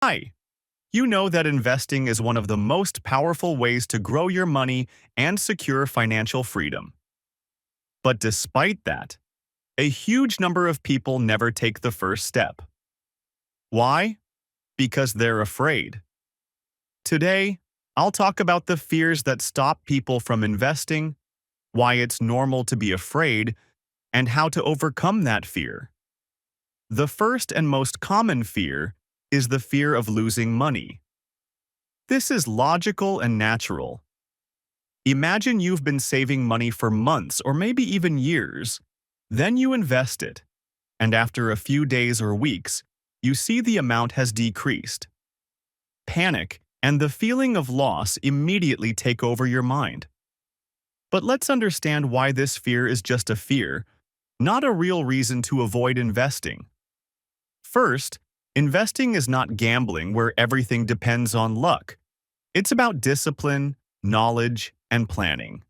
Hi, you know that investing is one of the most powerful ways to grow your money and secure financial freedom. But despite that, a huge number of people never take the first step. Why? Because they're afraid. Today, I'll talk about the fears that stop people from investing, why it's normal to be afraid, and how to overcome that fear. The first and most common fear is the fear of losing money. This is logical and natural. Imagine you've been saving money for months or maybe even years. Then you invest it, and after a few days or weeks, you see the amount has decreased. Panic and the feeling of loss immediately take over your mind. But let's understand why this fear is just a fear, not a real reason to avoid investing. First, investing is not gambling where everything depends on luck. It's about discipline, knowledge, and planning.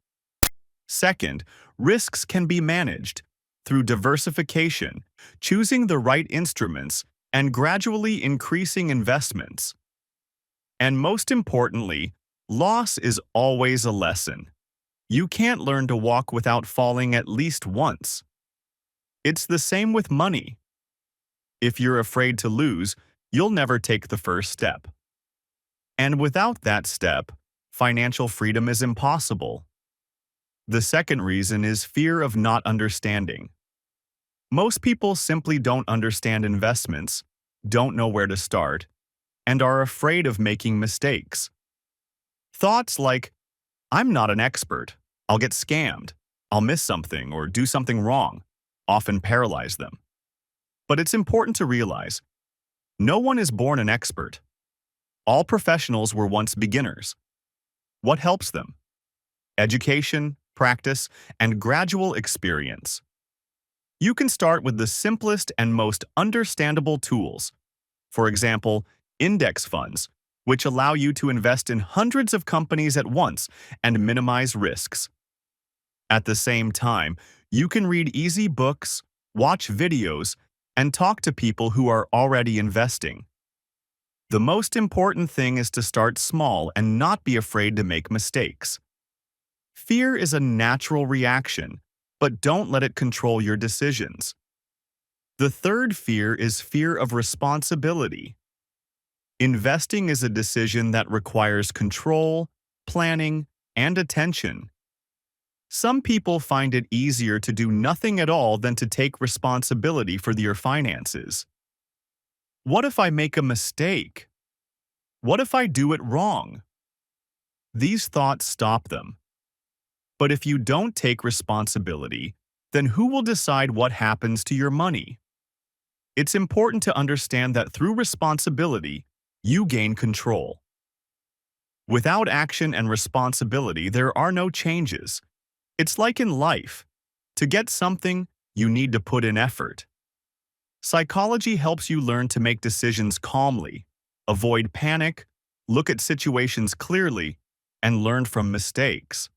Second, risks can be managed through diversification, choosing the right instruments, and gradually increasing investments. And most importantly, loss is always a lesson. You can't learn to walk without falling at least once. It's the same with money. If you're afraid to lose, you'll never take the first step. And without that step, financial freedom is impossible. The second reason is fear of not understanding. Most people simply don't understand investments, don't know where to start, and are afraid of making mistakes. Thoughts like, I'm not an expert, I'll get scammed, I'll miss something or do something wrong, often paralyze them. But it's important to realize, no one is born an expert. All professionals were once beginners. What helps them? Education, practice, and gradual experience. You can start with the simplest and most understandable tools. For example, index funds, which allow you to invest in hundreds of companies at once and minimize risks. At the same time, you can read easy books, watch videos, and talk to people who are already investing. The most important thing is to start small and not be afraid to make mistakes. Fear is a natural reaction, but don't let it control your decisions. The third fear is fear of responsibility. Investing is a decision that requires control, planning, and attention. Some people find it easier to do nothing at all than to take responsibility for their finances. What if I make a mistake? What if I do it wrong? These thoughts stop them. But if you don't take responsibility, then who will decide what happens to your money? It's important to understand that through responsibility, you gain control. Without action and responsibility, there are no changes. It's like in life. To get something, you need to put in effort. Psychology helps you learn to make decisions calmly, avoid panic, look at situations clearly, and learn from mistakes.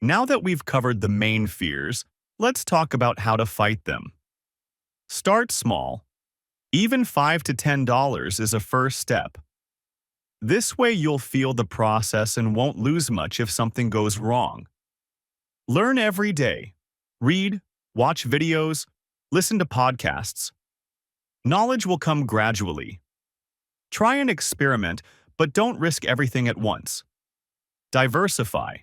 Now that we've covered the main fears, let's talk about how to fight them. Start small. Even $5 to $10 is a first step. This way you'll feel the process and won't lose much if something goes wrong. Learn every day. Read, watch videos, listen to podcasts. Knowledge will come gradually. Try and experiment, but don't risk everything at once. Diversify.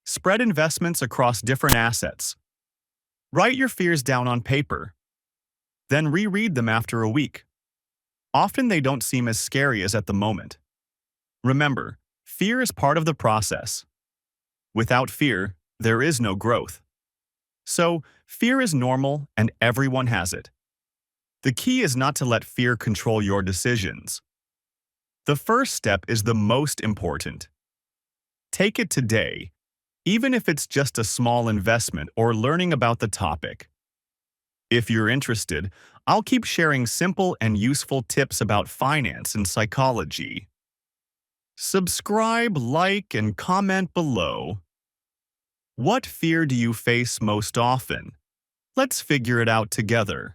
Spread investments across different assets. Write your fears down on paper. Then reread them after a week. Often they don't seem as scary as at the moment. Remember, fear is part of the process. Without fear, there is no growth. So, fear is normal and everyone has it. The key is not to let fear control your decisions. The first step is the most important. Take it today, even if it's just a small investment or learning about the topic. If you're interested, I'll keep sharing simple and useful tips about finance and psychology. Subscribe, like, and comment below. What fear do you face most often? Let's figure it out together.